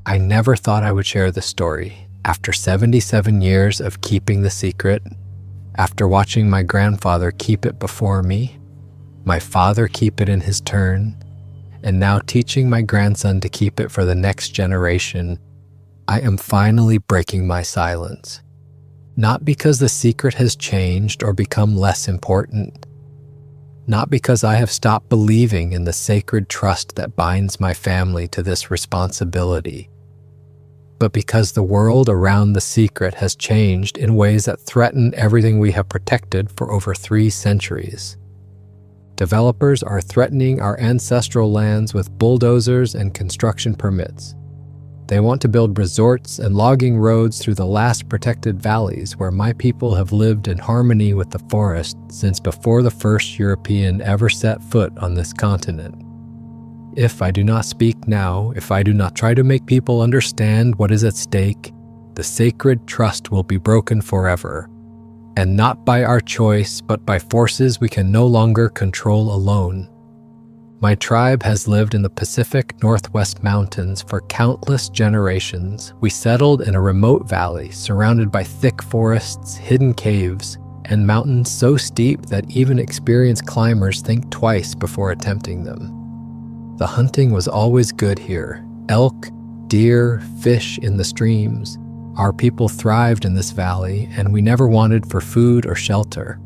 I never thought I would share this story. After 77 years of keeping the secret, after watching my grandfather keep it before me, my father keep it in his turn, and now teaching my grandson to keep it for the next generation, I am finally breaking my silence. Not because the secret has changed or become less important. Not because I have stopped believing in the sacred trust that binds my family to this responsibility, but because the world around the secret has changed in ways that threaten everything we have protected for over 3 centuries. Developers are threatening our ancestral lands with bulldozers and construction permits. They want to build resorts and logging roads through the last protected valleys where my people have lived in harmony with the forest since before the first European ever set foot on this continent. If I do not speak now, if I do not try to make people understand what is at stake, the sacred trust will be broken forever, and not by our choice, but by forces we can no longer control alone. My tribe has lived in the Pacific Northwest Mountains for countless generations. We settled in a remote valley surrounded by thick forests, hidden caves, and mountains so steep that even experienced climbers think twice before attempting them. The hunting was always good here. Elk, deer, fish in the streams. Our people thrived in this valley, and we never wanted for food or shelter.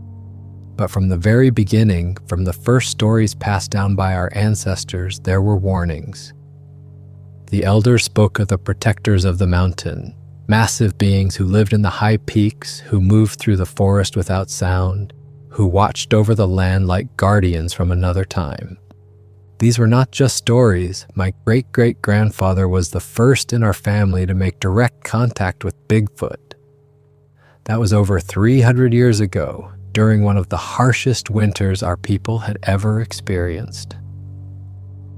But from the very beginning, from the first stories passed down by our ancestors, there were warnings. The elders spoke of the protectors of the mountain, massive beings who lived in the high peaks, who moved through the forest without sound, who watched over the land like guardians from another time. These were not just stories. My great-great-grandfather was the first in our family to make direct contact with Bigfoot. That was over 300 years ago, during one of the harshest winters our people had ever experienced.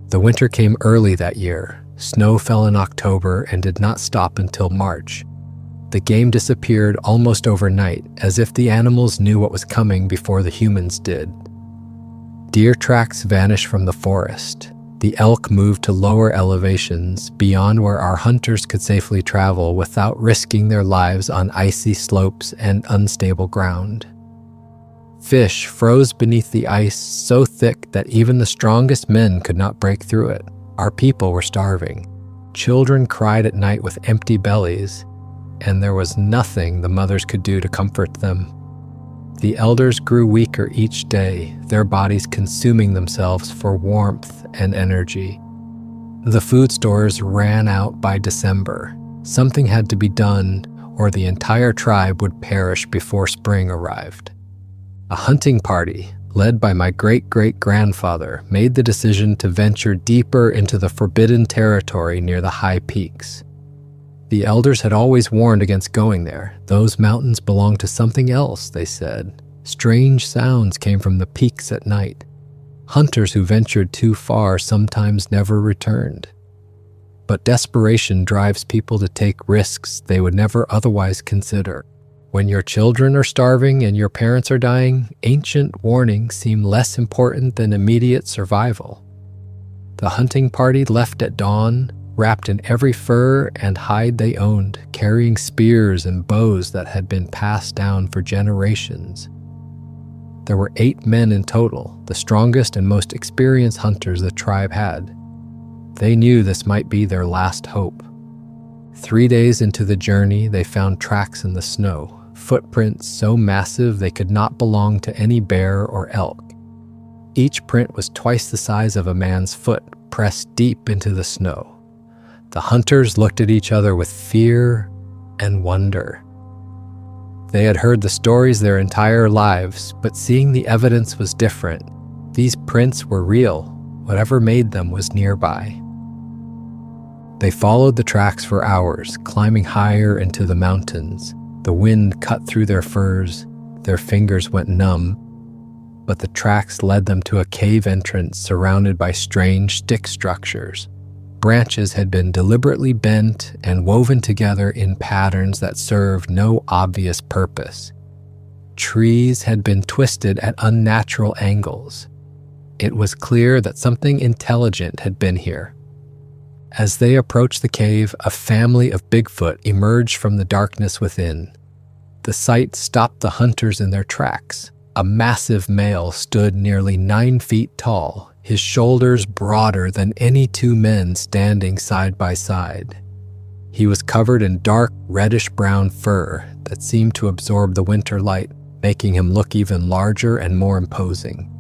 The winter came early that year. Snow fell in October and did not stop until March. The game disappeared almost overnight, as if the animals knew what was coming before the humans did. Deer tracks vanished from the forest. The elk moved to lower elevations, beyond where our hunters could safely travel without risking their lives on icy slopes and unstable ground. Fish froze beneath the ice so thick that even the strongest men could not break through it. Our people were starving. Children cried at night with empty bellies, and there was nothing the mothers could do to comfort them. The elders grew weaker each day, their bodies consuming themselves for warmth and energy. The food stores ran out by December. Something had to be done, or the entire tribe would perish before spring arrived. A hunting party, led by my great-great-grandfather, made the decision to venture deeper into the forbidden territory near the high peaks. The elders had always warned against going there. Those mountains belonged to something else, they said. Strange sounds came from the peaks at night. Hunters who ventured too far sometimes never returned. But desperation drives people to take risks they would never otherwise consider. When your children are starving and your parents are dying, ancient warnings seem less important than immediate survival. The hunting party left at dawn, wrapped in every fur and hide they owned, carrying spears and bows that had been passed down for generations. There were 8 men in total, the strongest and most experienced hunters the tribe had. They knew this might be their last hope. 3 days into the journey, they found tracks in the snow, footprints so massive they could not belong to any bear or elk. Each print was twice the size of a man's foot, pressed deep into the snow. The hunters looked at each other with fear and wonder. They had heard the stories their entire lives, but seeing the evidence was different. These prints were real. Whatever made them was nearby. They followed the tracks for hours, climbing higher into the mountains. The wind cut through their furs, their fingers went numb, but the tracks led them to a cave entrance surrounded by strange stick structures. Branches had been deliberately bent and woven together in patterns that served no obvious purpose. Trees had been twisted at unnatural angles. It was clear that something intelligent had been here. As they approached the cave, a family of Bigfoot emerged from the darkness within. The sight stopped the hunters in their tracks. A massive male stood nearly 9 feet tall, his shoulders broader than any two men standing side by side. He was covered in dark, reddish-brown fur that seemed to absorb the winter light, making him look even larger and more imposing.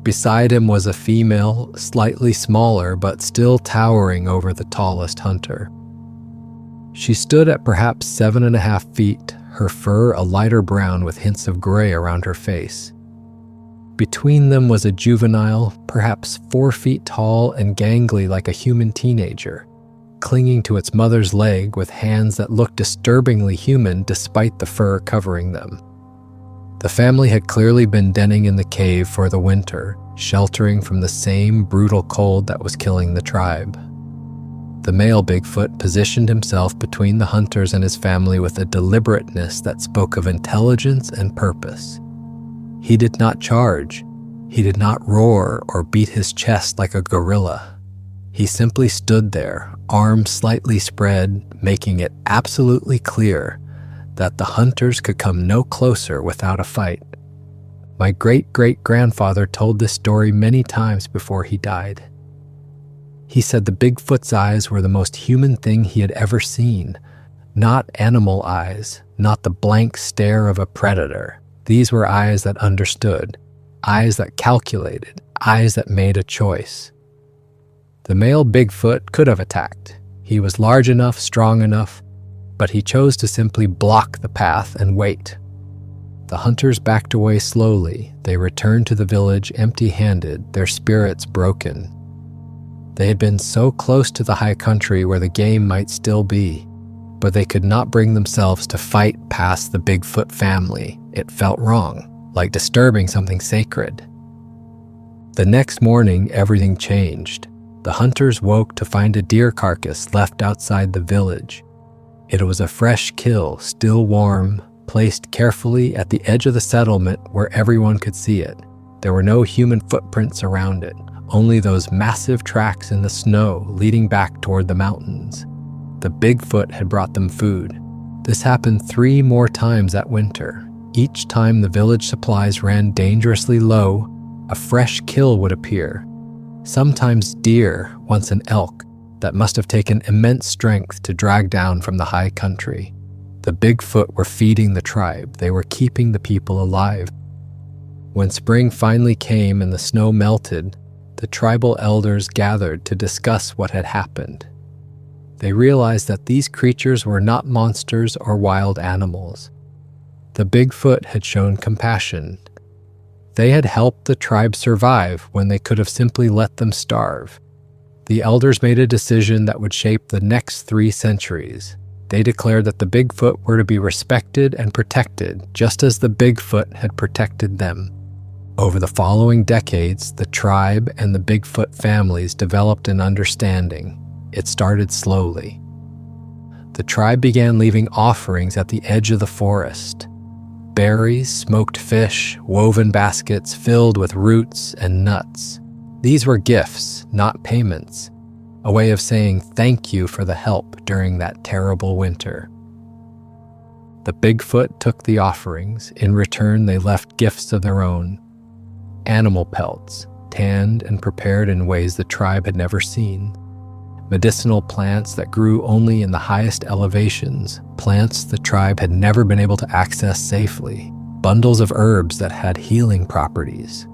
Beside him was a female, slightly smaller but still towering over the tallest hunter. She stood at perhaps 7.5 feet, her fur a lighter brown with hints of gray around her face. Between them was a juvenile, perhaps 4 feet tall and gangly like a human teenager, clinging to its mother's leg with hands that looked disturbingly human despite the fur covering them. The family had clearly been denning in the cave for the winter, sheltering from the same brutal cold that was killing the tribe. The male Bigfoot positioned himself between the hunters and his family with a deliberateness that spoke of intelligence and purpose. He did not charge. He did not roar or beat his chest like a gorilla. He simply stood there, arms slightly spread, making it absolutely clear that the hunters could come no closer without a fight. My great-great-grandfather told this story many times before he died. He said the Bigfoot's eyes were the most human thing he had ever seen. Not animal eyes, not the blank stare of a predator. These were eyes that understood, eyes that calculated, eyes that made a choice. The male Bigfoot could have attacked. He was large enough, strong enough, but he chose to simply block the path and wait. The hunters backed away slowly. They returned to the village empty-handed, their spirits broken. They had been so close to the high country where the game might still be, but they could not bring themselves to fight past the Bigfoot family. It felt wrong, like disturbing something sacred. The next morning, everything changed. The hunters woke to find a deer carcass left outside the village. It was a fresh kill, still warm, placed carefully at the edge of the settlement where everyone could see it. There were no human footprints around it, only those massive tracks in the snow leading back toward the mountains. The Bigfoot had brought them food. This happened 3 more times that winter. Each time the village supplies ran dangerously low, a fresh kill would appear. Sometimes deer, once an elk, that must have taken immense strength to drag down from the high country. The Bigfoot were feeding the tribe. They were keeping the people alive. When spring finally came and the snow melted, the tribal elders gathered to discuss what had happened. They realized that these creatures were not monsters or wild animals. The Bigfoot had shown compassion. They had helped the tribe survive when they could have simply let them starve. The elders made a decision that would shape the next 3 centuries. They declared that the Bigfoot were to be respected and protected, just as the Bigfoot had protected them. Over the following decades, the tribe and the Bigfoot families developed an understanding. It started slowly. The tribe began leaving offerings at the edge of the forest. Berries, smoked fish, woven baskets filled with roots and nuts. These were gifts, not payments, a way of saying thank you for the help during that terrible winter. The Bigfoot took the offerings. In return, they left gifts of their own. Animal pelts, tanned and prepared in ways the tribe had never seen. Medicinal plants that grew only in the highest elevations, plants the tribe had never been able to access safely, bundles of herbs that had healing properties.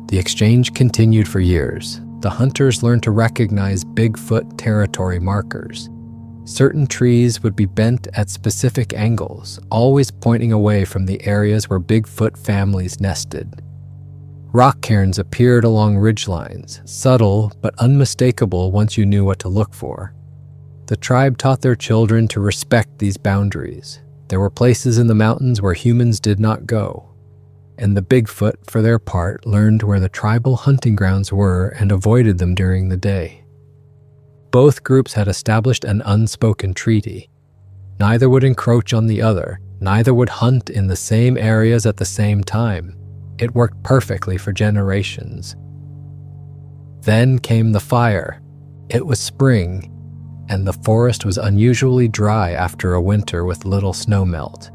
The exchange continued for years. The hunters learned to recognize Bigfoot territory markers. Certain trees would be bent at specific angles, always pointing away from the areas where Bigfoot families nested. Rock cairns appeared along ridgelines, subtle but unmistakable once you knew what to look for. The tribe taught their children to respect these boundaries. There were places in the mountains where humans did not go, and the Bigfoot, for their part, learned where the tribal hunting grounds were and avoided them during the day. Both groups had established an unspoken treaty. Neither would encroach on the other, neither would hunt in the same areas at the same time. It worked perfectly for generations. Then came the fire. It was spring, and the forest was unusually dry after a winter with little snowmelt.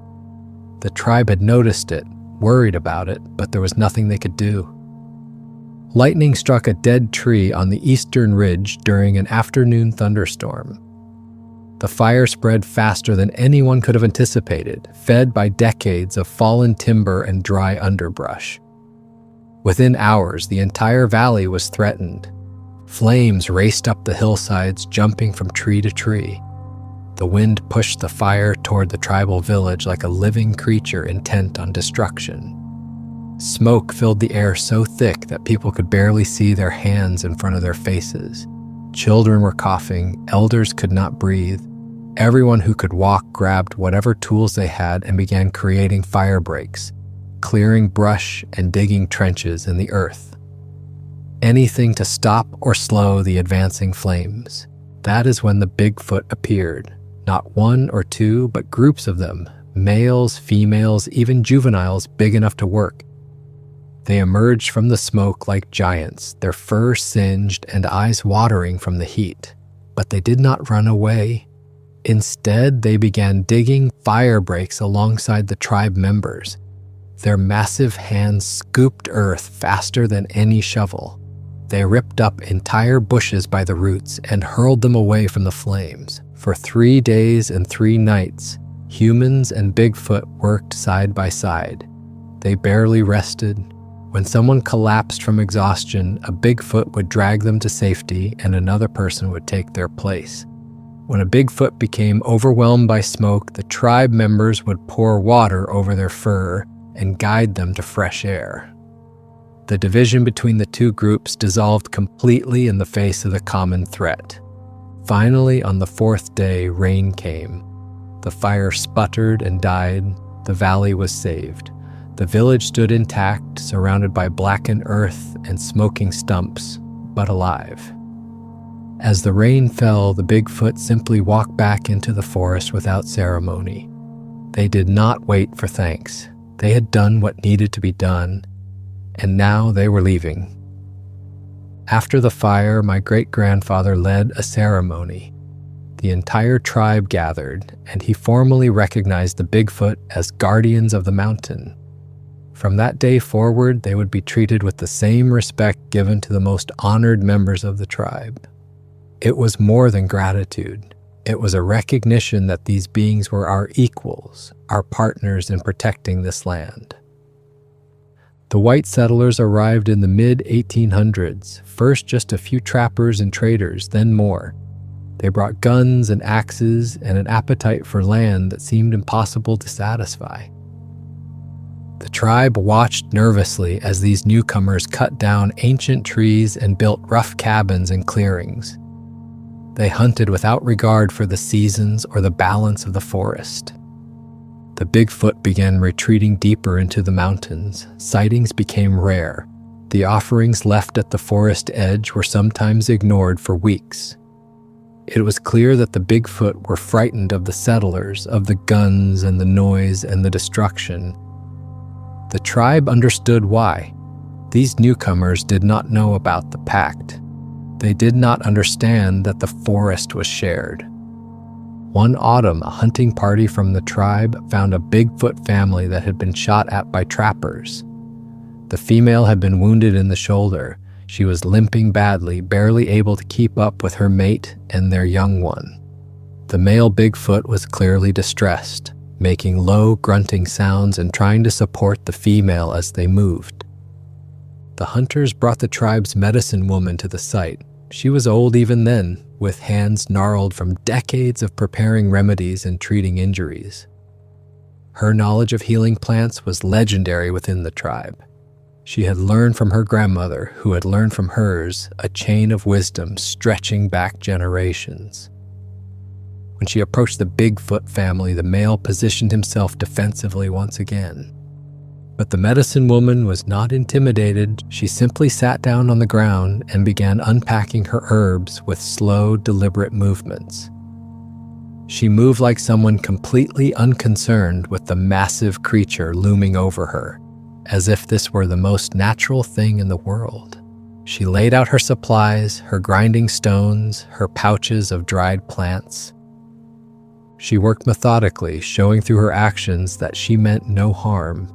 The tribe had noticed it, worried about it, but there was nothing they could do. Lightning struck a dead tree on the eastern ridge during an afternoon thunderstorm. The fire spread faster than anyone could have anticipated, fed by decades of fallen timber and dry underbrush. Within hours, the entire valley was threatened. Flames raced up the hillsides, jumping from tree to tree. The wind pushed the fire toward the tribal village like a living creature intent on destruction. Smoke filled the air so thick that people could barely see their hands in front of their faces. Children were coughing, elders could not breathe. Everyone who could walk grabbed whatever tools they had and began creating fire breaks, clearing brush and digging trenches in the earth. Anything to stop or slow the advancing flames. That is when the Bigfoot appeared. Not one or two, but groups of them, males, females, even juveniles big enough to work. They emerged from the smoke like giants, their fur singed and eyes watering from the heat. But they did not run away. Instead, they began digging fire breaks alongside the tribe members. Their massive hands scooped earth faster than any shovel. They ripped up entire bushes by the roots and hurled them away from the flames. For 3 days and 3 nights, humans and Bigfoot worked side by side. They barely rested. When someone collapsed from exhaustion, a Bigfoot would drag them to safety and another person would take their place. When a Bigfoot became overwhelmed by smoke, the tribe members would pour water over their fur and guide them to fresh air. The division between the two groups dissolved completely in the face of the common threat. Finally, on the 4th day, rain came. The fire sputtered and died. The valley was saved. The village stood intact, surrounded by blackened earth and smoking stumps, but alive. As the rain fell, the Bigfoot simply walked back into the forest without ceremony. They did not wait for thanks. They had done what needed to be done, and now they were leaving. After the fire, my great-grandfather led a ceremony. The entire tribe gathered, and he formally recognized the Bigfoot as guardians of the mountain. From that day forward, they would be treated with the same respect given to the most honored members of the tribe. It was more than gratitude. It was a recognition that these beings were our equals, our partners in protecting this land. The white settlers arrived in the mid-1800s, first just a few trappers and traders, then more. They brought guns and axes and an appetite for land that seemed impossible to satisfy. The tribe watched nervously as these newcomers cut down ancient trees and built rough cabins and clearings. They hunted without regard for the seasons or the balance of the forest. The Bigfoot began retreating deeper into the mountains. Sightings became rare. The offerings left at the forest edge were sometimes ignored for weeks. It was clear that the Bigfoot were frightened of the settlers, of the guns and the noise and the destruction. The tribe understood why. These newcomers did not know about the Pact. They did not understand that the forest was shared. One autumn, a hunting party from the tribe found a Bigfoot family that had been shot at by trappers. The female had been wounded in the shoulder. She was limping badly, barely able to keep up with her mate and their young one. The male Bigfoot was clearly distressed, making low, grunting sounds and trying to support the female as they moved. The hunters brought the tribe's medicine woman to the site. She was old even then, with hands gnarled from decades of preparing remedies and treating injuries. Her knowledge of healing plants was legendary within the tribe. She had learned from her grandmother, who had learned from hers, a chain of wisdom stretching back generations. When she approached the Bigfoot family, the male positioned himself defensively once again. But the medicine woman was not intimidated. She simply sat down on the ground and began unpacking her herbs with slow, deliberate movements. She moved like someone completely unconcerned with the massive creature looming over her, as if this were the most natural thing in the world. She laid out her supplies, her grinding stones, her pouches of dried plants. She worked methodically, showing through her actions that she meant no harm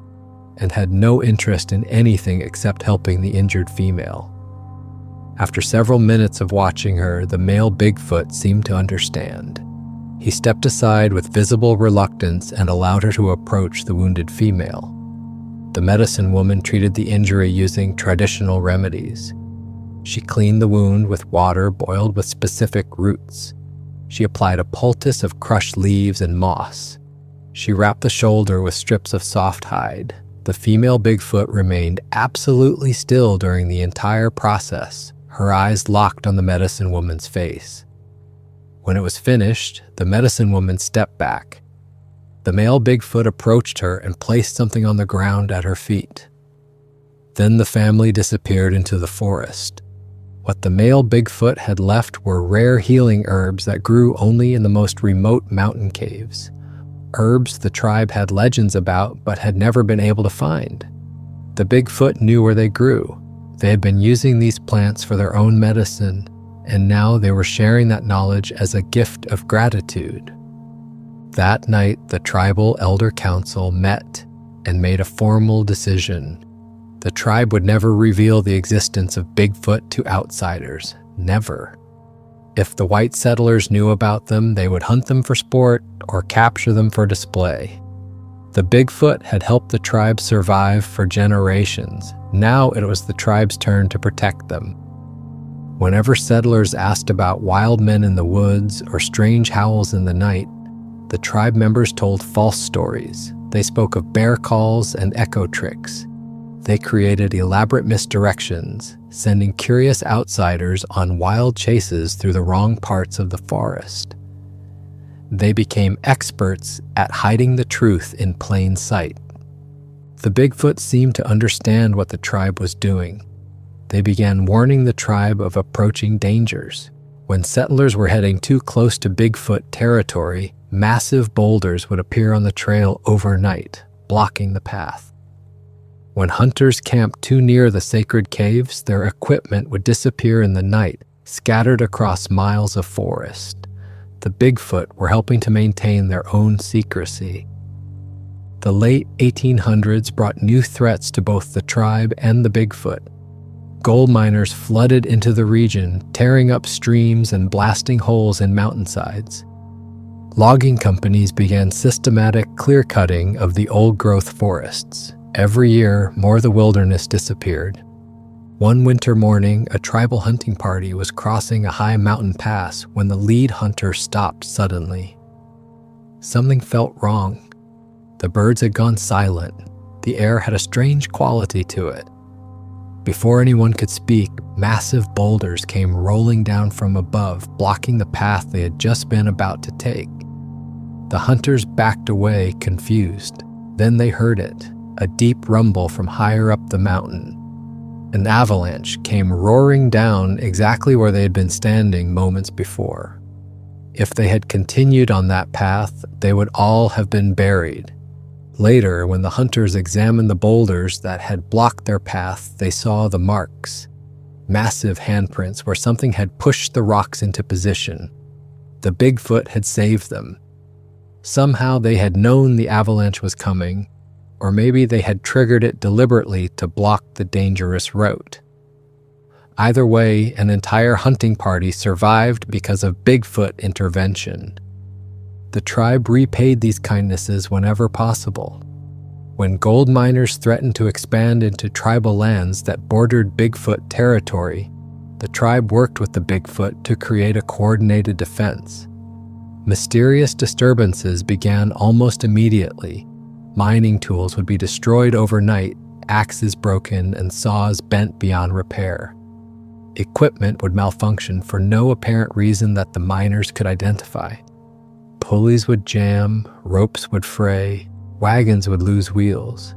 and had no interest in anything except helping the injured female. After several minutes of watching her, the male Bigfoot seemed to understand. He stepped aside with visible reluctance and allowed her to approach the wounded female. The medicine woman treated the injury using traditional remedies. She cleaned the wound with water boiled with specific roots. She applied a poultice of crushed leaves and moss. She wrapped the shoulder with strips of soft hide. The female Bigfoot remained absolutely still during the entire process, her eyes locked on the medicine woman's face. When it was finished, the medicine woman stepped back. The male Bigfoot approached her and placed something on the ground at her feet. Then the family disappeared into the forest. What the male Bigfoot had left were rare healing herbs that grew only in the most remote mountain caves. Herbs the tribe had legends about but had never been able to find. The Bigfoot knew where they grew. They had been using these plants for their own medicine, and now they were sharing that knowledge as a gift of gratitude. That night, the tribal elder council met and made a formal decision. The tribe would never reveal the existence of Bigfoot to outsiders. Never. If the white settlers knew about them, they would hunt them for sport or capture them for display. The Bigfoot had helped the tribe survive for generations. Now it was the tribe's turn to protect them. Whenever settlers asked about wild men in the woods or strange howls in the night, the tribe members told false stories. They spoke of bear calls and echo tricks. They created elaborate misdirections, sending curious outsiders on wild chases through the wrong parts of the forest. They became experts at hiding the truth in plain sight. The Bigfoot seemed to understand what the tribe was doing. They began warning the tribe of approaching dangers. When settlers were heading too close to Bigfoot territory, massive boulders would appear on the trail overnight, blocking the path. When hunters camped too near the sacred caves, their equipment would disappear in the night, scattered across miles of forest. The Bigfoot were helping to maintain their own secrecy. The late 1800s brought new threats to both the tribe and the Bigfoot. Gold miners flooded into the region, tearing up streams and blasting holes in mountainsides. Logging companies began systematic clear-cutting of the old-growth forests. Every year, more of the wilderness disappeared. One winter morning, a tribal hunting party was crossing a high mountain pass when the lead hunter stopped suddenly. Something felt wrong. The birds had gone silent. The air had a strange quality to it. Before anyone could speak, massive boulders came rolling down from above, blocking the path they had just been about to take. The hunters backed away, confused. Then they heard it, a deep rumble from higher up the mountain. An avalanche came roaring down exactly where they had been standing moments before. If they had continued on that path, they would all have been buried. Later, when the hunters examined the boulders that had blocked their path, they saw the marks, massive handprints where something had pushed the rocks into position. The Bigfoot had saved them. Somehow they had known the avalanche was coming, or maybe they had triggered it deliberately to block the dangerous route. Either way, an entire hunting party survived because of Bigfoot intervention. The tribe repaid these kindnesses whenever possible. When gold miners threatened to expand into tribal lands that bordered Bigfoot territory, the tribe worked with the Bigfoot to create a coordinated defense. Mysterious disturbances began almost immediately. Mining tools would be destroyed overnight, axes broken, and saws bent beyond repair. Equipment would malfunction for no apparent reason that the miners could identify. Pulleys would jam, ropes would fray, wagons would lose wheels.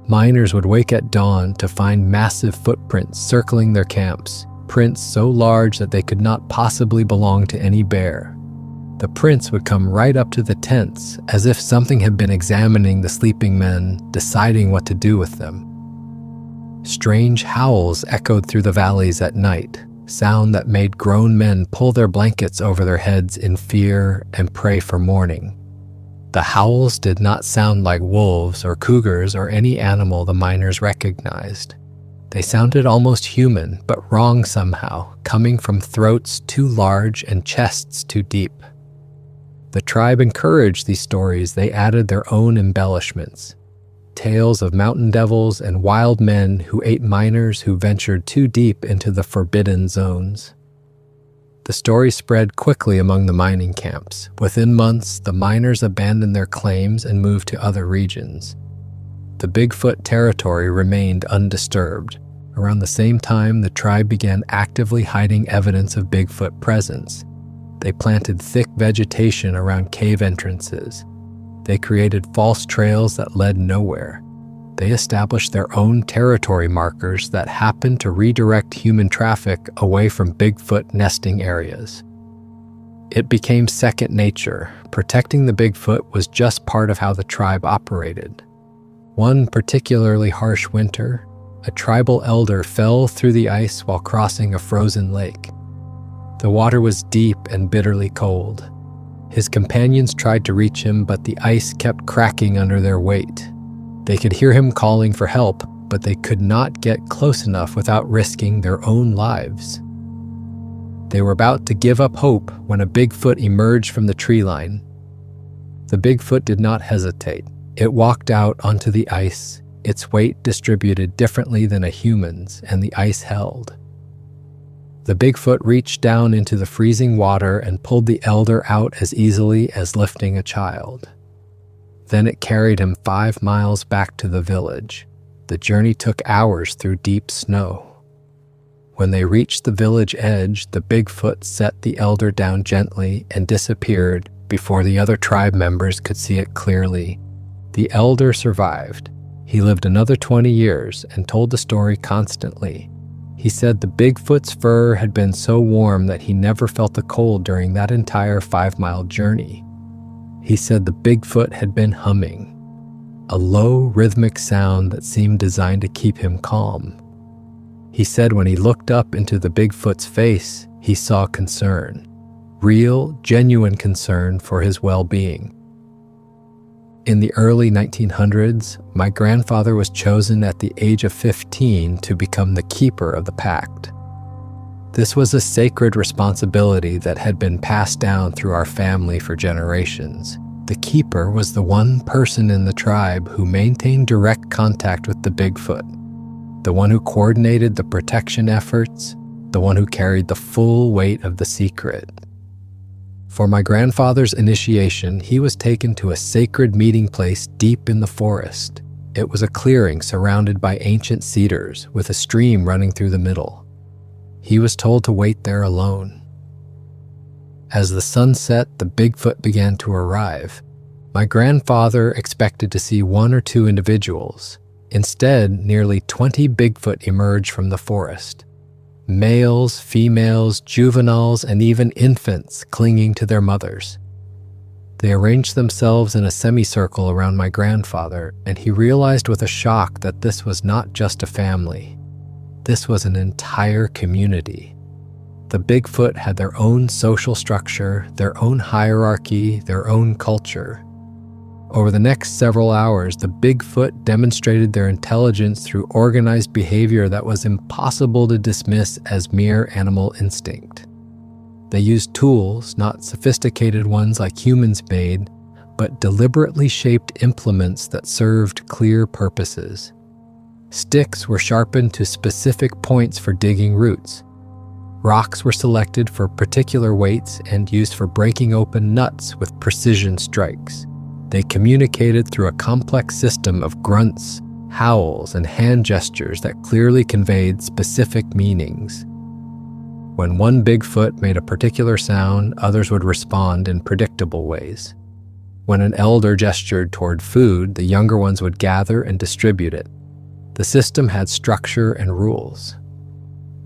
Miners would wake at dawn to find massive footprints circling their camps, prints so large that they could not possibly belong to any bear. The prints would come right up to the tents, as if something had been examining the sleeping men, deciding what to do with them. Strange howls echoed through the valleys at night, sound that made grown men pull their blankets over their heads in fear and pray for morning. The howls did not sound like wolves or cougars or any animal the miners recognized. They sounded almost human, but wrong somehow, coming from throats too large and chests too deep. The tribe encouraged these stories. They added their own embellishments. Tales of mountain devils and wild men who ate miners who ventured too deep into the forbidden zones. The story spread quickly among the mining camps. Within months, the miners abandoned their claims and moved to other regions. The Bigfoot territory remained undisturbed. Around the same time, the tribe began actively hiding evidence of Bigfoot presence. They planted thick vegetation around cave entrances. They created false trails that led nowhere. They established their own territory markers that happened to redirect human traffic away from Bigfoot nesting areas. It became second nature. Protecting the Bigfoot was just part of how the tribe operated. One particularly harsh winter, a tribal elder fell through the ice while crossing a frozen lake. The water was deep and bitterly cold. His companions tried to reach him, but the ice kept cracking under their weight. They could hear him calling for help, but they could not get close enough without risking their own lives. They were about to give up hope when a Bigfoot emerged from the tree line. The Bigfoot did not hesitate. It walked out onto the ice, its weight distributed differently than a human's, and the ice held. The Bigfoot reached down into the freezing water and pulled the elder out as easily as lifting a child. Then it carried him 5 miles back to the village. The journey took hours through deep snow. When they reached the village edge, the Bigfoot set the elder down gently and disappeared before the other tribe members could see it clearly. The elder survived. He lived another 20 years and told the story constantly. He said the Bigfoot's fur had been so warm that he never felt the cold during that entire 5-mile journey. He said the Bigfoot had been humming, a low rhythmic sound that seemed designed to keep him calm. He said when he looked up into the Bigfoot's face, he saw concern, real, genuine concern for his well-being. In the early 1900s, my grandfather was chosen at the age of 15 to become the keeper of the Pact. This was a sacred responsibility that had been passed down through our family for generations. The keeper was the one person in the tribe who maintained direct contact with the Bigfoot, the one who coordinated the protection efforts, the one who carried the full weight of the secret. For my grandfather's initiation, he was taken to a sacred meeting place deep in the forest. It was a clearing surrounded by ancient cedars with a stream running through the middle. He was told to wait there alone. As the sun set, the Bigfoot began to arrive. My grandfather expected to see 1 or 2 individuals. Instead, nearly 20 Bigfoot emerged from the forest. Males, females, juveniles, and even infants clinging to their mothers. They arranged themselves in a semicircle around my grandfather, and he realized with a shock that this was not just a family. This was an entire community. The Bigfoot had their own social structure, their own hierarchy, their own culture. Over the next several hours, the Bigfoot demonstrated their intelligence through organized behavior that was impossible to dismiss as mere animal instinct. They used tools, not sophisticated ones like humans made, but deliberately shaped implements that served clear purposes. Sticks were sharpened to specific points for digging roots. Rocks were selected for particular weights and used for breaking open nuts with precision strikes. They communicated through a complex system of grunts, howls, and hand gestures that clearly conveyed specific meanings. When one Bigfoot made a particular sound, others would respond in predictable ways. When an elder gestured toward food, the younger ones would gather and distribute it. The system had structure and rules.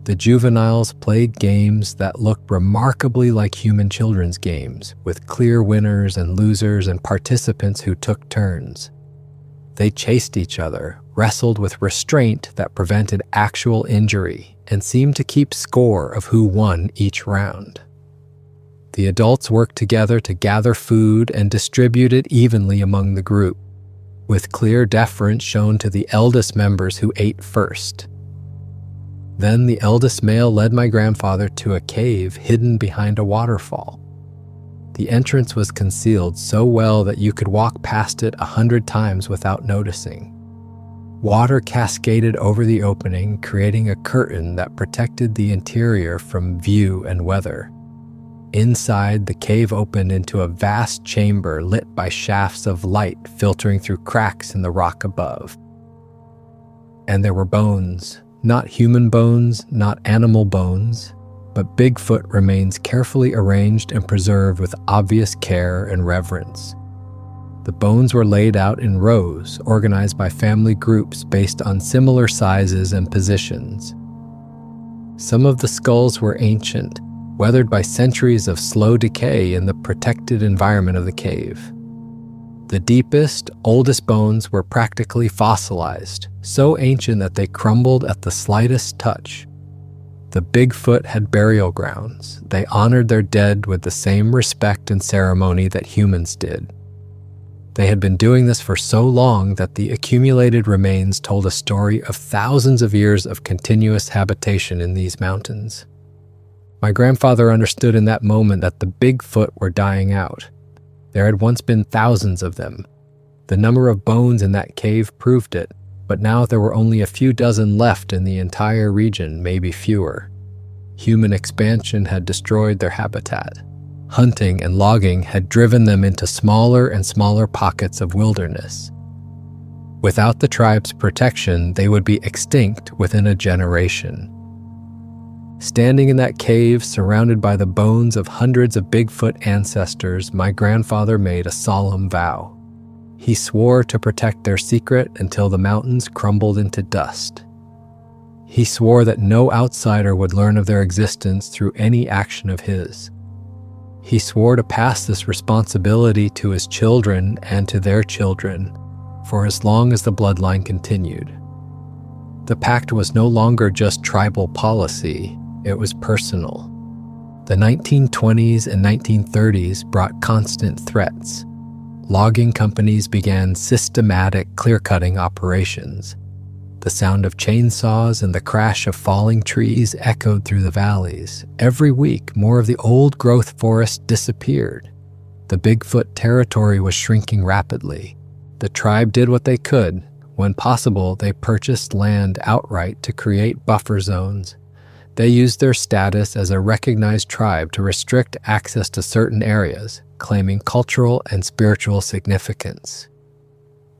The juveniles played games that looked remarkably like human children's games, with clear winners and losers and participants who took turns. They chased each other, wrestled with restraint that prevented actual injury, and seemed to keep score of who won each round. The adults worked together to gather food and distribute it evenly among the group, with clear deference shown to the eldest members who ate first. Then the eldest male led my grandfather to a cave hidden behind a waterfall. The entrance was concealed so well that you could walk past it 100 times without noticing. Water cascaded over the opening, creating a curtain that protected the interior from view and weather. Inside, the cave opened into a vast chamber lit by shafts of light filtering through cracks in the rock above. And there were bones, not human bones, not animal bones, but Bigfoot remains carefully arranged and preserved with obvious care and reverence. The bones were laid out in rows, organized by family groups based on similar sizes and positions. Some of the skulls were ancient, weathered by centuries of slow decay in the protected environment of the cave. The deepest, oldest bones were practically fossilized, so ancient that they crumbled at the slightest touch. The Bigfoot had burial grounds. They honored their dead with the same respect and ceremony that humans did. They had been doing this for so long that the accumulated remains told a story of thousands of years of continuous habitation in these mountains. My grandfather understood in that moment that the Bigfoot were dying out. There had once been thousands of them. The number of bones in that cave proved it, but now there were only a few dozen left in the entire region, maybe fewer. Human expansion had destroyed their habitat. Hunting and logging had driven them into smaller and smaller pockets of wilderness. Without the tribe's protection, they would be extinct within a generation. Standing in that cave, surrounded by the bones of hundreds of Bigfoot ancestors, my grandfather made a solemn vow. He swore to protect their secret until the mountains crumbled into dust. He swore that no outsider would learn of their existence through any action of his. He swore to pass this responsibility to his children and to their children for as long as the bloodline continued. The pact was no longer just tribal policy. It was personal. The 1920s and 1930s brought constant threats. Logging companies began systematic clear-cutting operations. The sound of chainsaws and the crash of falling trees echoed through the valleys. Every week, more of the old-growth forest disappeared. The Bigfoot territory was shrinking rapidly. The tribe did what they could. When possible, they purchased land outright to create buffer zones. They used their status as a recognized tribe to restrict access to certain areas, claiming cultural and spiritual significance.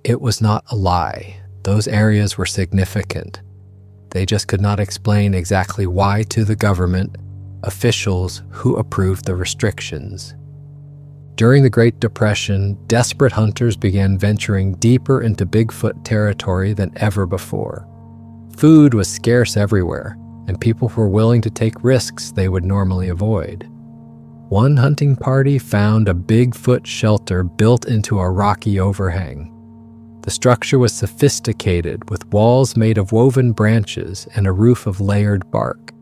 It was not a lie. Those areas were significant. They just could not explain exactly why to the government, officials who approved the restrictions. During the Great Depression, desperate hunters began venturing deeper into Bigfoot territory than ever before. Food was scarce everywhere, and people were willing to take risks they would normally avoid. One hunting party found a Bigfoot shelter built into a rocky overhang. The structure was sophisticated, with walls made of woven branches and a roof of layered bark.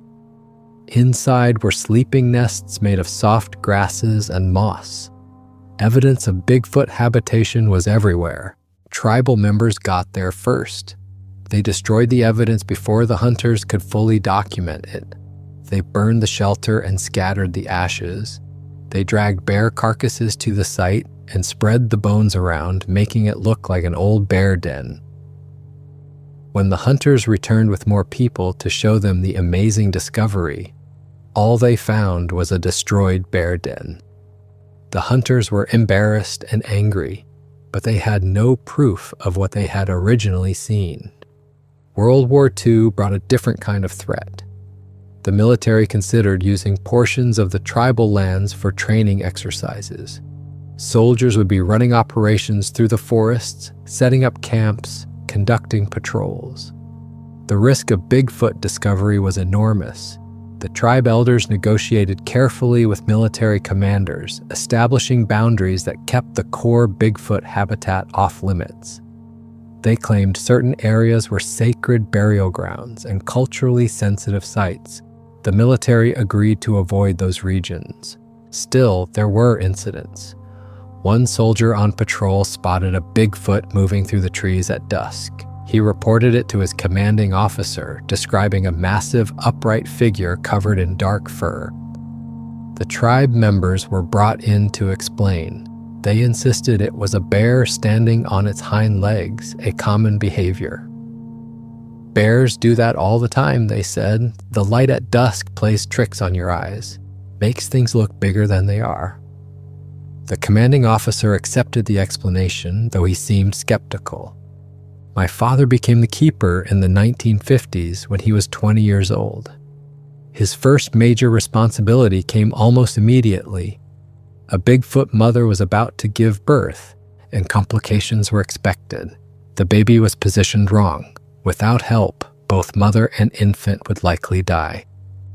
Inside were sleeping nests made of soft grasses and moss. Evidence of Bigfoot habitation was everywhere. Tribal members got there first. They destroyed the evidence before the hunters could fully document it. They burned the shelter and scattered the ashes. They dragged bear carcasses to the site and spread the bones around, making it look like an old bear den. When the hunters returned with more people to show them the amazing discovery, all they found was a destroyed bear den. The hunters were embarrassed and angry, but they had no proof of what they had originally seen. World War II brought a different kind of threat. The military considered using portions of the tribal lands for training exercises. Soldiers would be running operations through the forests, setting up camps, conducting patrols. The risk of Bigfoot discovery was enormous. The tribe elders negotiated carefully with military commanders, establishing boundaries that kept the core Bigfoot habitat off limits. They claimed certain areas were sacred burial grounds and culturally sensitive sites. The military agreed to avoid those regions. Still, there were incidents. One soldier on patrol spotted a Bigfoot moving through the trees at dusk. He reported it to his commanding officer, describing a massive, upright figure covered in dark fur. The tribe members were brought in to explain. They insisted it was a bear standing on its hind legs, a common behavior. Bears do that all the time, they said. The light at dusk plays tricks on your eyes, makes things look bigger than they are. The commanding officer accepted the explanation, though he seemed skeptical. My father became the keeper in the 1950s when he was 20 years old. His first major responsibility came almost immediately. A Bigfoot mother was about to give birth, and complications were expected. The baby was positioned wrong. Without help, both mother and infant would likely die.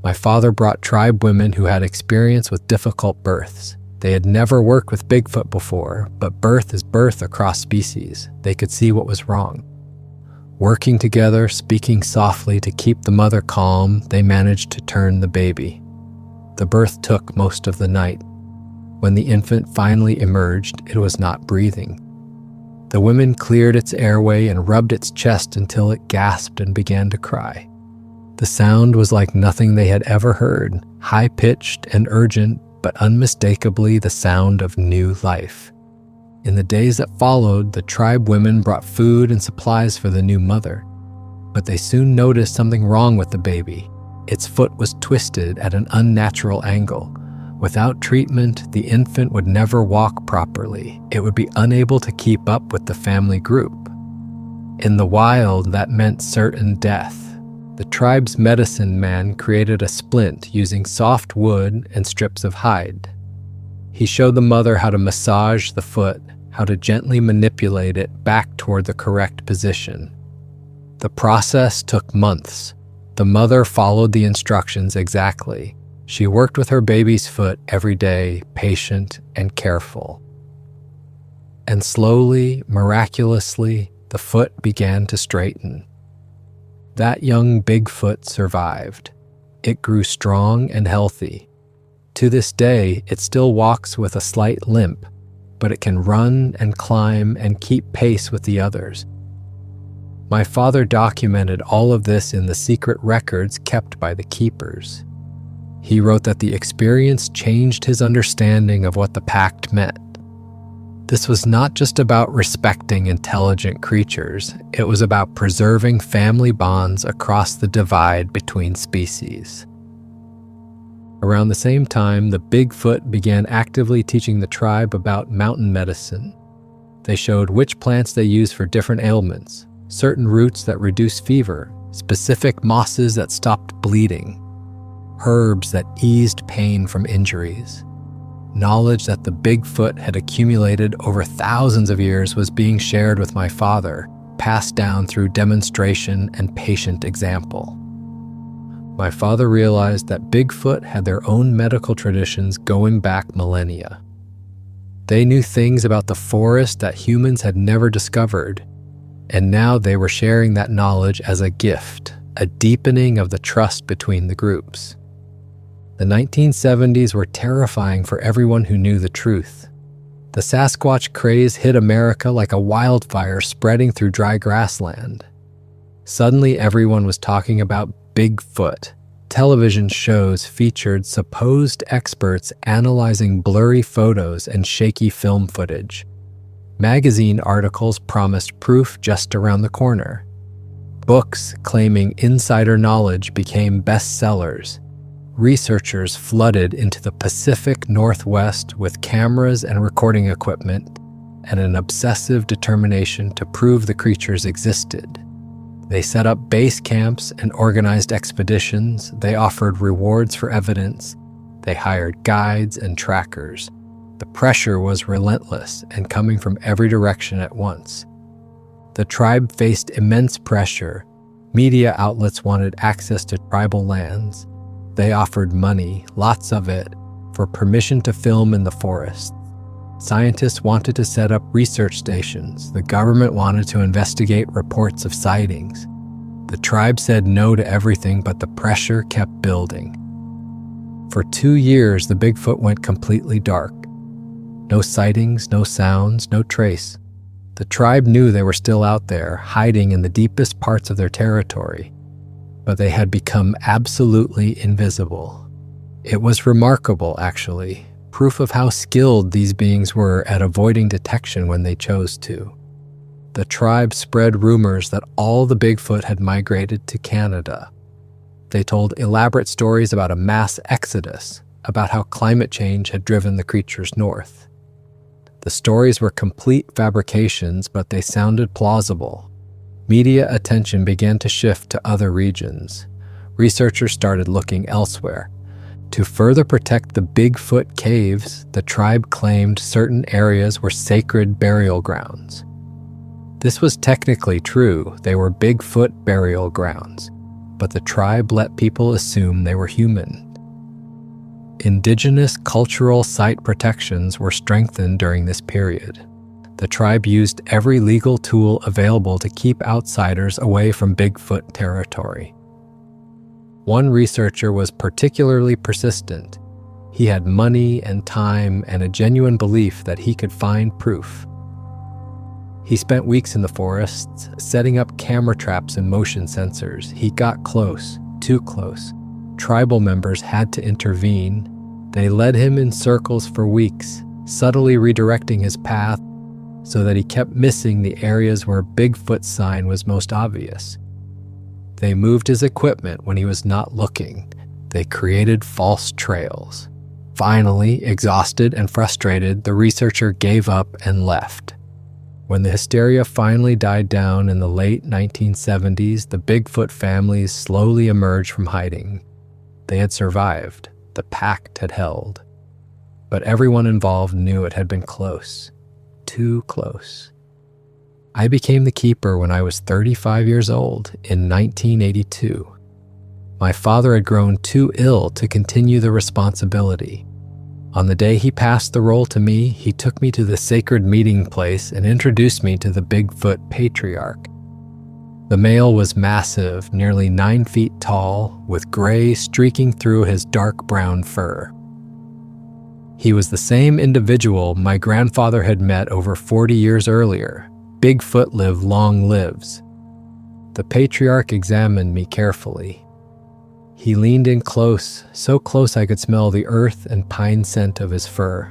My father brought tribe women who had experience with difficult births. They had never worked with Bigfoot before, but birth is birth across species. They could see what was wrong. Working together, speaking softly to keep the mother calm, they managed to turn the baby. The birth took most of the night. When the infant finally emerged, it was not breathing. The women cleared its airway and rubbed its chest until it gasped and began to cry. The sound was like nothing they had ever heard, high-pitched and urgent, but unmistakably the sound of new life. In the days that followed, the tribe women brought food and supplies for the new mother. But they soon noticed something wrong with the baby. Its foot was twisted at an unnatural angle. Without treatment, the infant would never walk properly. It would be unable to keep up with the family group. In the wild, that meant certain death. The tribe's medicine man created a splint using soft wood and strips of hide. He showed the mother how to massage the foot, how to gently manipulate it back toward the correct position. The process took months. The mother followed the instructions exactly. She worked with her baby's foot every day, patient and careful. And slowly, miraculously, the foot began to straighten. That young Bigfoot survived. It grew strong and healthy. To this day, it still walks with a slight limp, but it can run and climb and keep pace with the others. My father documented all of this in the secret records kept by the keepers. He wrote that the experience changed his understanding of what the Pact meant. This was not just about respecting intelligent creatures, it was about preserving family bonds across the divide between species. Around the same time, the Bigfoot began actively teaching the tribe about mountain medicine. They showed which plants they use for different ailments, certain roots that reduce fever, specific mosses that stopped bleeding, herbs that eased pain from injuries. Knowledge that the Bigfoot had accumulated over thousands of years was being shared with my father, passed down through demonstration and patient example. My father realized that Bigfoot had their own medical traditions going back millennia. They knew things about the forest that humans had never discovered, and now they were sharing that knowledge as a gift, a deepening of the trust between the groups. The 1970s were terrifying for everyone who knew the truth. The Sasquatch craze hit America like a wildfire spreading through dry grassland. Suddenly, everyone was talking about Bigfoot. Television shows featured supposed experts analyzing blurry photos and shaky film footage. Magazine articles promised proof just around the corner. Books claiming insider knowledge became bestsellers. Researchers flooded into the Pacific Northwest with cameras and recording equipment and an obsessive determination to prove the creatures existed. They set up base camps and organized expeditions. They offered rewards for evidence. They hired guides and trackers. The pressure was relentless and coming from every direction at once. The tribe faced immense pressure. Media outlets wanted access to tribal lands. They offered money, lots of it, for permission to film in the forest. Scientists wanted to set up research stations. The government wanted to investigate reports of sightings. The tribe said no to everything, but the pressure kept building. For 2 years, the Bigfoot went completely dark. No sightings, no sounds, no trace. The tribe knew they were still out there, hiding in the deepest parts of their territory, but they had become absolutely invisible. It was remarkable, actually, proof of how skilled these beings were at avoiding detection when they chose to. The tribe spread rumors that all the Bigfoot had migrated to Canada. They told elaborate stories about a mass exodus, about how climate change had driven the creatures north. The stories were complete fabrications, but they sounded plausible. Media attention began to shift to other regions. Researchers started looking elsewhere. To further protect the Bigfoot caves, the tribe claimed certain areas were sacred burial grounds. This was technically true. They were Bigfoot burial grounds, but the tribe let people assume they were human. Indigenous cultural site protections were strengthened during this period. The tribe used every legal tool available to keep outsiders away from Bigfoot territory. One researcher was particularly persistent. He had money and time and a genuine belief that he could find proof. He spent weeks in the forests, setting up camera traps and motion sensors. He got close, too close. Tribal members had to intervene. They led him in circles for weeks, subtly redirecting his path so that he kept missing the areas where Bigfoot's sign was most obvious. They moved his equipment when he was not looking. They created false trails. Finally, exhausted and frustrated, the researcher gave up and left. When the hysteria finally died down in the late 1970s, the Bigfoot families slowly emerged from hiding. They had survived. The Pact had held. But everyone involved knew it had been close. Too close. I became the keeper when I was 35 years old in 1982. My father had grown too ill to continue the responsibility. On the day he passed the role to me, he took me to the sacred meeting place and introduced me to the Bigfoot patriarch. The male was massive, nearly 9 feet tall, with gray streaking through his dark brown fur. He was the same individual my grandfather had met over 40 years earlier. Bigfoot live long lives. The patriarch examined me carefully. He leaned in close, so close I could smell the earth and pine scent of his fur.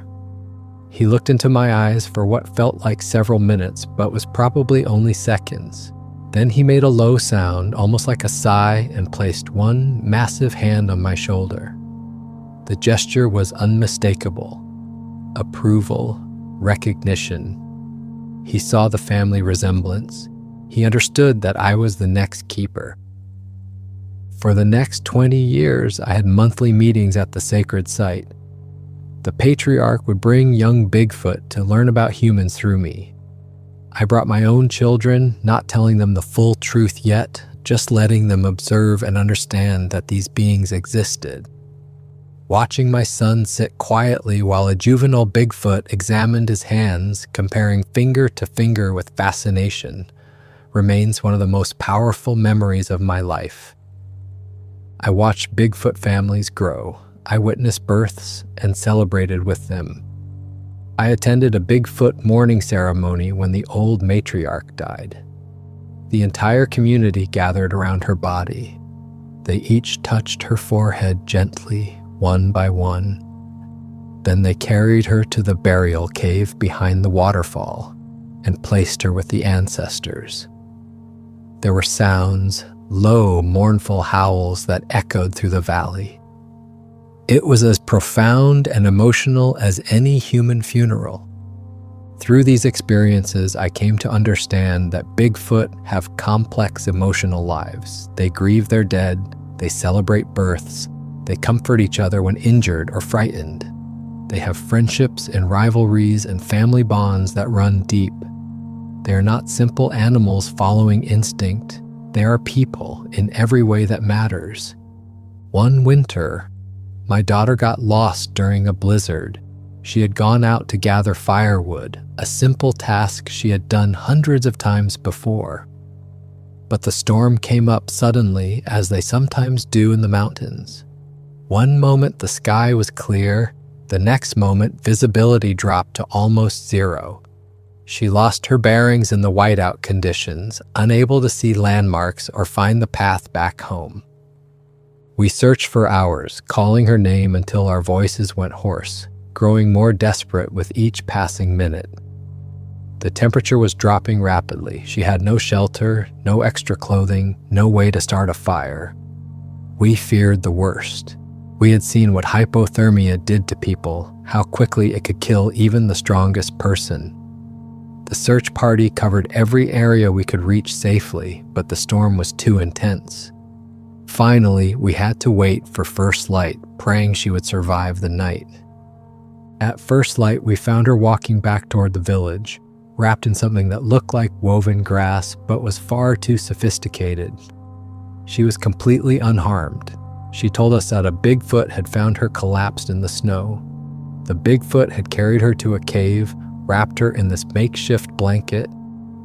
He looked into my eyes for what felt like several minutes, but was probably only seconds. Then he made a low sound, almost like a sigh, and placed one massive hand on my shoulder. The gesture was unmistakable. Approval, recognition. He saw the family resemblance. He understood that I was the next keeper. For the next 20 years, I had monthly meetings at the sacred site. The patriarch would bring young Bigfoot to learn about humans through me. I brought my own children, not telling them the full truth yet, just letting them observe and understand that these beings existed. Watching my son sit quietly while a juvenile Bigfoot examined his hands, comparing finger to finger with fascination, remains one of the most powerful memories of my life. I watched Bigfoot families grow. I witnessed births and celebrated with them. I attended a Bigfoot mourning ceremony when the old matriarch died. The entire community gathered around her body. They each touched her forehead gently, one by one. Then they carried her to the burial cave behind the waterfall and placed her with the ancestors. There were sounds, low, mournful howls that echoed through the valley. It was as profound and emotional as any human funeral. Through these experiences, I came to understand that Bigfoot have complex emotional lives. They grieve their dead, they celebrate births, they comfort each other when injured or frightened. They have friendships and rivalries and family bonds that run deep. They are not simple animals following instinct. They are people in every way that matters. One winter, my daughter got lost during a blizzard. She had gone out to gather firewood, a simple task she had done hundreds of times before. But the storm came up suddenly, as they sometimes do in the mountains. One moment the sky was clear, the next moment visibility dropped to almost zero. She lost her bearings in the whiteout conditions, unable to see landmarks or find the path back home. We searched for hours, calling her name until our voices went hoarse, growing more desperate with each passing minute. The temperature was dropping rapidly. She had no shelter, no extra clothing, no way to start a fire. We feared the worst. We had seen what hypothermia did to people, how quickly it could kill even the strongest person. The search party covered every area we could reach safely, but the storm was too intense. Finally, we had to wait for first light, praying she would survive the night. At first light, we found her walking back toward the village, wrapped in something that looked like woven grass, but was far too sophisticated. She was completely unharmed. She told us that a Bigfoot had found her collapsed in the snow. The Bigfoot had carried her to a cave, wrapped her in this makeshift blanket,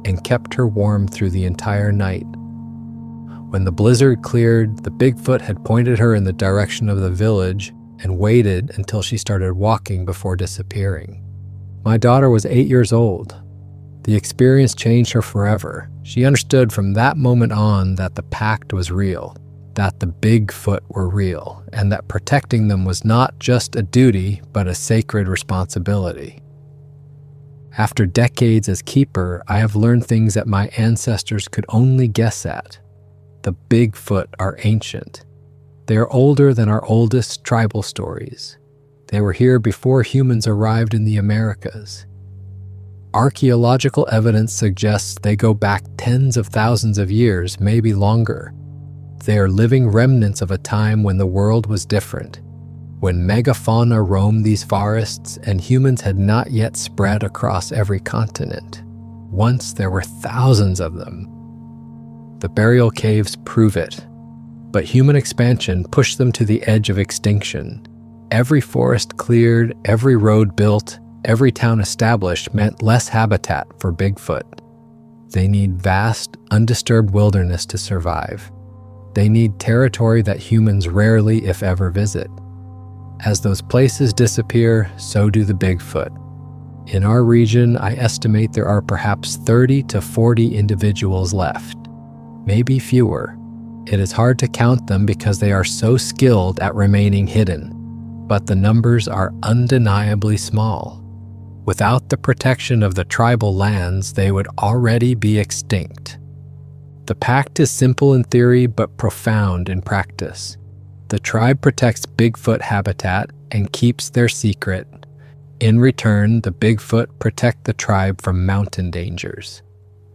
and kept her warm through the entire night. When the blizzard cleared, the Bigfoot had pointed her in the direction of the village and waited until she started walking before disappearing. My daughter was 8 years old. The experience changed her forever. She understood from that moment on that the Pact was real, that the Bigfoot were real, and that protecting them was not just a duty, but a sacred responsibility. After decades as keeper, I have learned things that my ancestors could only guess at. The Bigfoot are ancient. They are older than our oldest tribal stories. They were here before humans arrived in the Americas. Archaeological evidence suggests they go back tens of thousands of years, maybe longer. They are living remnants of a time when the world was different, when megafauna roamed these forests and humans had not yet spread across every continent. Once there were thousands of them. The burial caves prove it. But human expansion pushed them to the edge of extinction. Every forest cleared, every road built, every town established meant less habitat for Bigfoot. They need vast, undisturbed wilderness to survive. They need territory that humans rarely, if ever, visit. As those places disappear, so do the Bigfoot. In our region, I estimate there are perhaps 30 to 40 individuals left, maybe fewer. It is hard to count them because they are so skilled at remaining hidden, but the numbers are undeniably small. Without the protection of the tribal lands, they would already be extinct. The Pact is simple in theory but profound in practice. The tribe protects Bigfoot habitat and keeps their secret. In return, the Bigfoot protect the tribe from mountain dangers.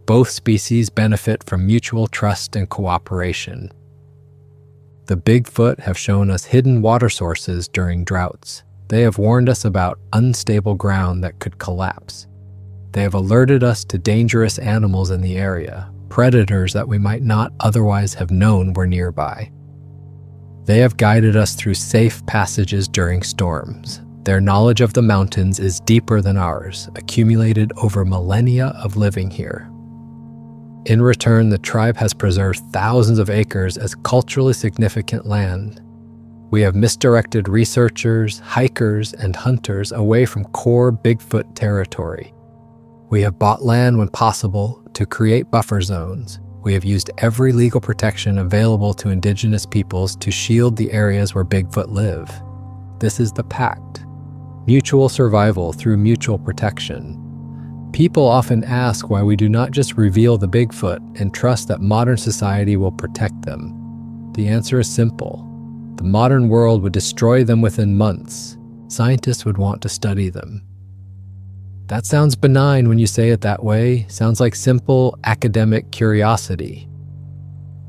Both species benefit from mutual trust and cooperation. The Bigfoot have shown us hidden water sources during droughts. They have warned us about unstable ground that could collapse. They have alerted us to dangerous animals in the area, predators that we might not otherwise have known were nearby. They have guided us through safe passages during storms. Their knowledge of the mountains is deeper than ours, accumulated over millennia of living here. In return, the tribe has preserved thousands of acres as culturally significant land. We have misdirected researchers, hikers, and hunters away from core Bigfoot territory. We have bought land when possible to create buffer zones. We have used every legal protection available to indigenous peoples to shield the areas where Bigfoot live. This is the Pact. Mutual survival through mutual protection. People often ask why we do not just reveal the Bigfoot and trust that modern society will protect them. The answer is simple. The modern world would destroy them within months. Scientists would want to study them. That sounds benign when you say it that way. Sounds like simple academic curiosity.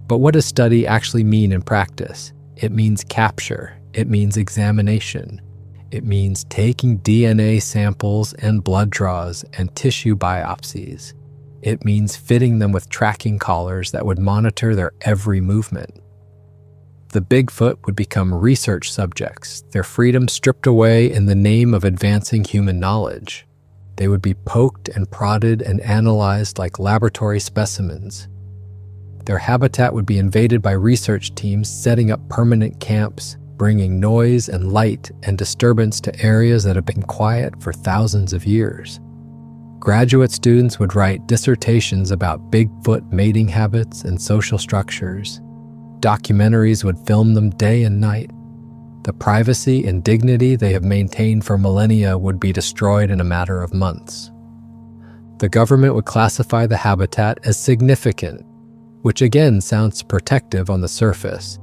But what does study actually mean in practice? It means capture. It means examination. It means taking DNA samples and blood draws and tissue biopsies. It means fitting them with tracking collars that would monitor their every movement. the Bigfoot would become research subjects, their freedom stripped away in the name of advancing human knowledge. They would be poked and prodded and analyzed like laboratory specimens. Their habitat would be invaded by research teams setting up permanent camps, bringing noise and light and disturbance to areas that have been quiet for thousands of years. Graduate students would write dissertations about Bigfoot mating habits and social structures. Documentaries would film them day and night. The privacy and dignity they have maintained for millennia would be destroyed in a matter of months. The government would classify the habitat as significant, which again sounds protective on the surface.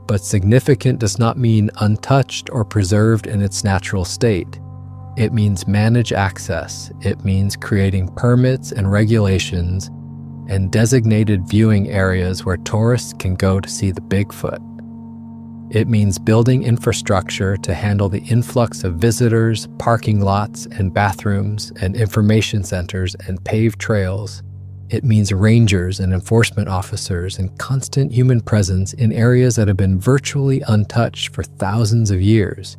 But significant does not mean untouched or preserved in its natural state. It means manage access. It means creating permits and regulations and designated viewing areas where tourists can go to see the Bigfoot. It means building infrastructure to handle the influx of visitors, parking lots and bathrooms and information centers and paved trails. It means rangers and enforcement officers and constant human presence in areas that have been virtually untouched for thousands of years.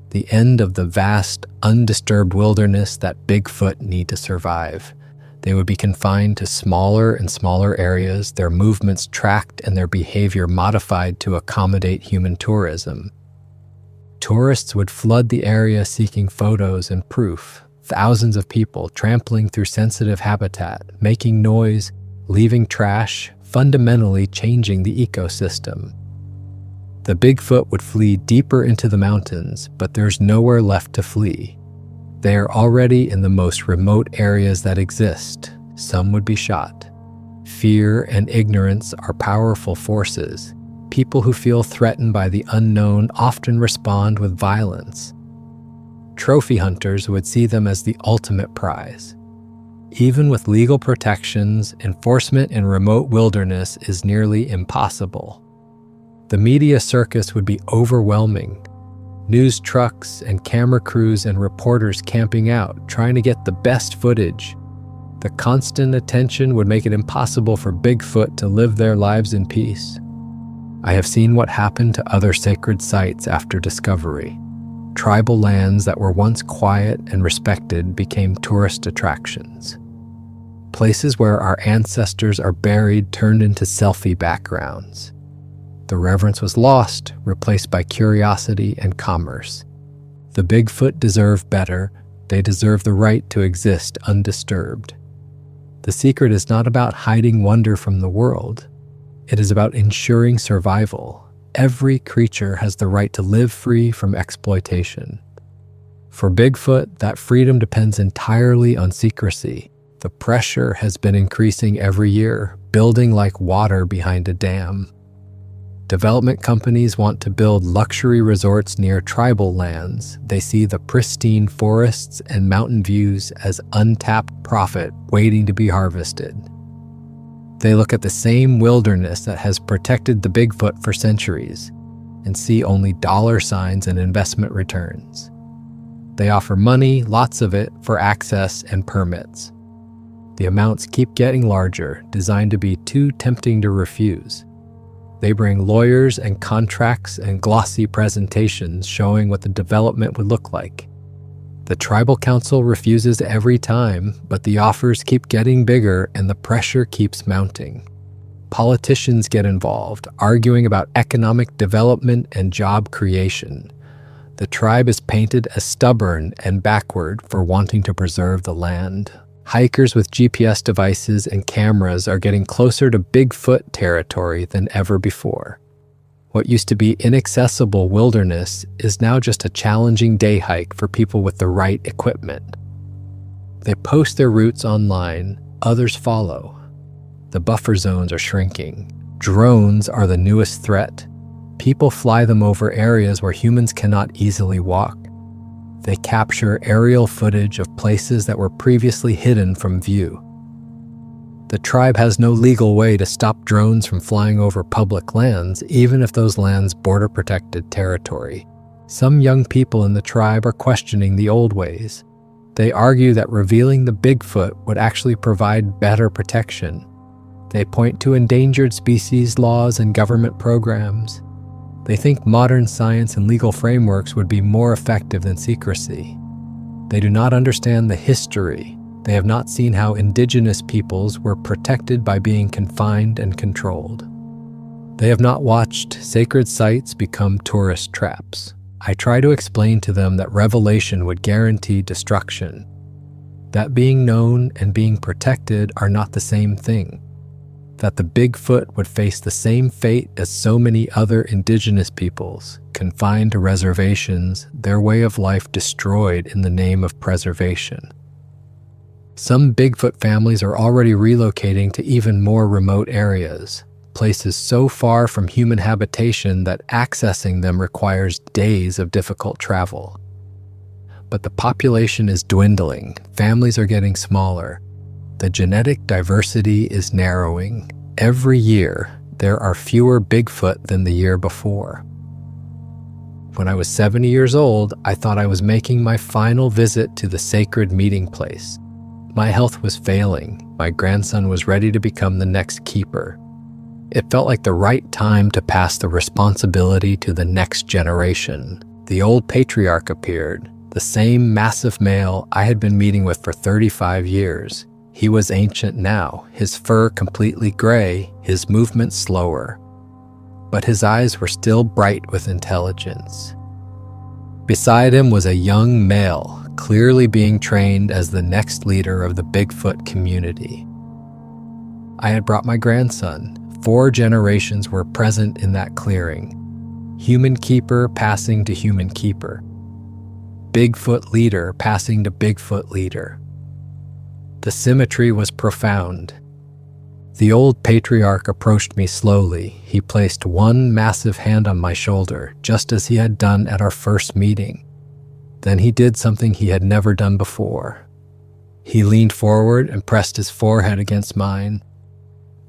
The end of the vast, undisturbed wilderness that Bigfoot need to survive. They would be confined to smaller and smaller areas, their movements tracked and their behavior modified to accommodate human tourism. Tourists would flood the area seeking photos and proof. Thousands of people trampling through sensitive habitat, making noise, leaving trash, fundamentally changing the ecosystem. The Bigfoot would flee deeper into the mountains, but there's nowhere left to flee. They are already in the most remote areas that exist. Some would be shot. Fear and ignorance are powerful forces. People who feel threatened by the unknown often respond with violence. Trophy hunters would see them as the ultimate prize. Even with legal protections, enforcement in remote wilderness is nearly impossible. The media circus would be overwhelming. News trucks and camera crews and reporters camping out, trying to get the best footage. The constant attention would make it impossible for Bigfoot to live their lives in peace. I have seen what happened to other sacred sites after discovery. Tribal lands that were once quiet and respected became tourist attractions. Places where our ancestors are buried turned into selfie backgrounds. The reverence was lost, replaced by curiosity and commerce. The Bigfoot deserve better. They deserve the right to exist undisturbed. The secret is not about hiding wonder from the world. It is about ensuring survival. Every creature has the right to live free from exploitation. For Bigfoot, that freedom depends entirely on secrecy. The pressure has been increasing every year, building like water behind a dam. Development companies want to build luxury resorts near tribal lands. They see the pristine forests and mountain views as untapped profit waiting to be harvested. They look at the same wilderness that has protected the Bigfoot for centuries and see only dollar signs and investment returns. They offer money, lots of it, for access and permits. The amounts keep getting larger, designed to be too tempting to refuse. They bring lawyers and contracts and glossy presentations showing what the development would look like. The tribal council refuses every time, but the offers keep getting bigger and the pressure keeps mounting. Politicians get involved, arguing about economic development and job creation. The tribe is painted as stubborn and backward for wanting to preserve the land. Hikers with GPS devices and cameras are getting closer to Bigfoot territory than ever before. What used to be inaccessible wilderness is now just a challenging day hike for people with the right equipment. They post their routes online, others follow. The buffer zones are shrinking. Drones are the newest threat. People fly them over areas where humans cannot easily walk. They capture aerial footage of places that were previously hidden from view. The tribe has no legal way to stop drones from flying over public lands, even if those lands border protected territory. Some young people in the tribe are questioning the old ways. They argue that revealing the Bigfoot would actually provide better protection. They point to endangered species laws and government programs. They think modern science and legal frameworks would be more effective than secrecy. They do not understand the history. They have not seen how indigenous peoples were protected by being confined and controlled. They have not watched sacred sites become tourist traps. I try to explain to them that revelation would guarantee destruction, that being known and being protected are not the same thing, that the Bigfoot would face the same fate as so many other indigenous peoples, confined to reservations, their way of life destroyed in the name of preservation. Some Bigfoot families are already relocating to even more remote areas, places so far from human habitation that accessing them requires days of difficult travel. But the population is dwindling, families are getting smaller, the genetic diversity is narrowing. Every year, there are fewer Bigfoot than the year before. When I was 70 years old, I thought I was making my final visit to the sacred meeting place. My health was failing. My grandson was ready to become the next keeper. It felt like the right time to pass the responsibility to the next generation. The old patriarch appeared, the same massive male I had been meeting with for 35 years. He was ancient now, his fur completely gray, his movements slower. But his eyes were still bright with intelligence. Beside him was a young male, clearly being trained as the next leader of the Bigfoot community. I had brought my grandson. 4 generations were present in that clearing. Human keeper passing to human keeper. Bigfoot leader passing to Bigfoot leader. The symmetry was profound. The old patriarch approached me slowly. He placed one massive hand on my shoulder, just as he had done at our first meeting. Then he did something he had never done before. He leaned forward and pressed his forehead against mine.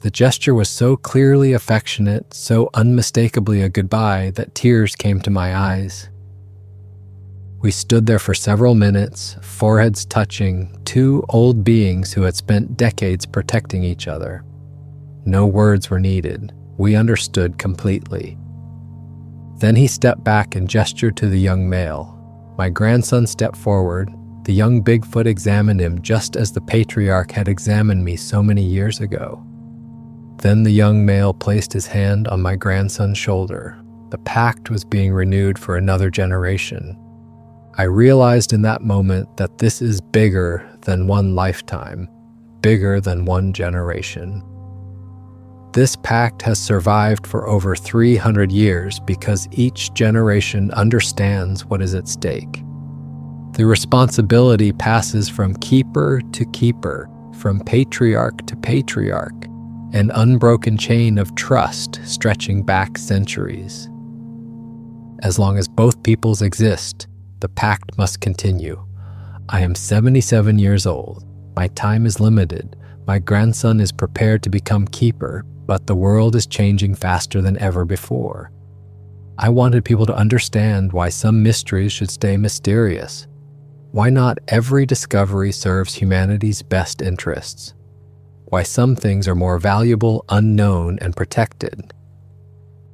The gesture was so clearly affectionate, so unmistakably a goodbye, that tears came to my eyes. We stood there for several minutes, foreheads touching, 2 old beings who had spent decades protecting each other. No words were needed. We understood completely. Then he stepped back and gestured to the young male. My grandson stepped forward. The young Bigfoot examined him just as the patriarch had examined me so many years ago. Then the young male placed his hand on my grandson's shoulder. The pact was being renewed for another generation. I realized in that moment that this is bigger than one lifetime, bigger than one generation. This pact has survived for over 300 years because each generation understands what is at stake. The responsibility passes from keeper to keeper, from patriarch to patriarch, an unbroken chain of trust stretching back centuries. As long as both peoples exist, the pact must continue. I am 77 years old. My time is limited. My grandson is prepared to become keeper, but the world is changing faster than ever before. I wanted people to understand why some mysteries should stay mysterious. Why not every discovery serves humanity's best interests? Why some things are more valuable, unknown, and protected.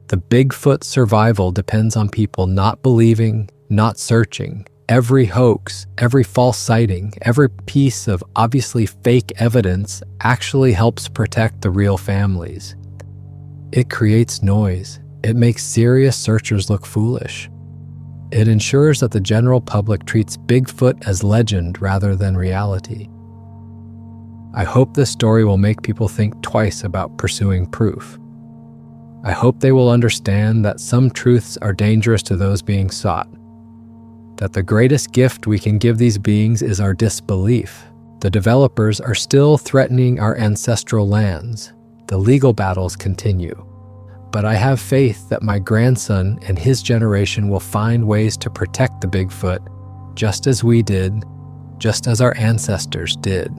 The Bigfoot survival depends on people not believing, not searching. Every hoax, every false sighting, every piece of obviously fake evidence actually helps protect the real families. It creates noise. It makes serious searchers look foolish. It ensures that the general public treats Bigfoot as legend rather than reality. I hope this story will make people think twice about pursuing proof. I hope they will understand that some truths are dangerous to those being sought. That the greatest gift we can give these beings is our disbelief. The developers are still threatening our ancestral lands. The legal battles continue. But I have faith that my grandson and his generation will find ways to protect the Bigfoot, just as we did, just as our ancestors did.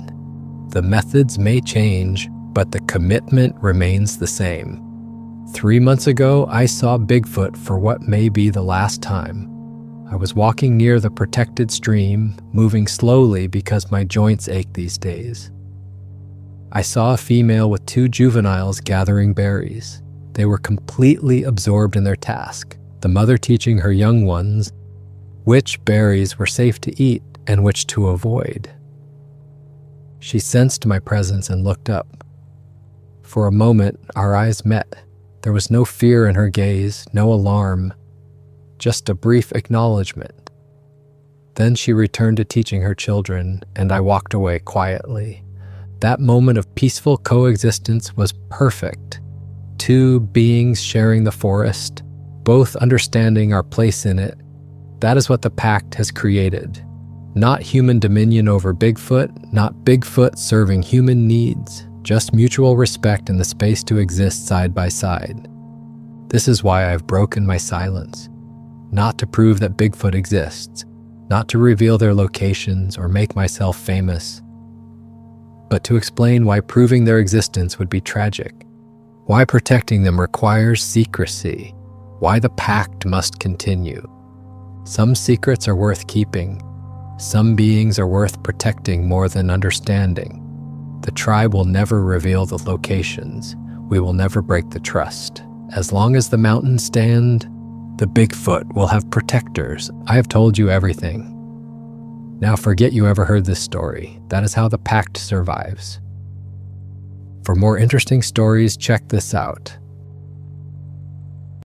The methods may change, but the commitment remains the same. 3 months ago, I saw Bigfoot for what may be the last time. I was walking near the protected stream, moving slowly because my joints ache these days. I saw a female with 2 juveniles gathering berries. They were completely absorbed in their task, the mother teaching her young ones which berries were safe to eat and which to avoid. She sensed my presence and looked up. For a moment, our eyes met. There was no fear in her gaze, no alarm, just a brief acknowledgement. Then she returned to teaching her children, and I walked away quietly. That moment of peaceful coexistence was perfect. Two beings sharing the forest, both understanding our place in it. That is what the Pact has created. Not human dominion over Bigfoot, not Bigfoot serving human needs, just mutual respect and the space to exist side by side. This is why I've broken my silence. Not to prove that Bigfoot exists, not to reveal their locations or make myself famous, but to explain why proving their existence would be tragic, why protecting them requires secrecy, why the Pact must continue. Some secrets are worth keeping. Some beings are worth protecting more than understanding. The tribe will never reveal the locations. We will never break the trust. As long as the mountains stand, the Bigfoot will have protectors. I have told you everything. Now forget you ever heard this story. That is how the Pact survives. For more interesting stories, check this out.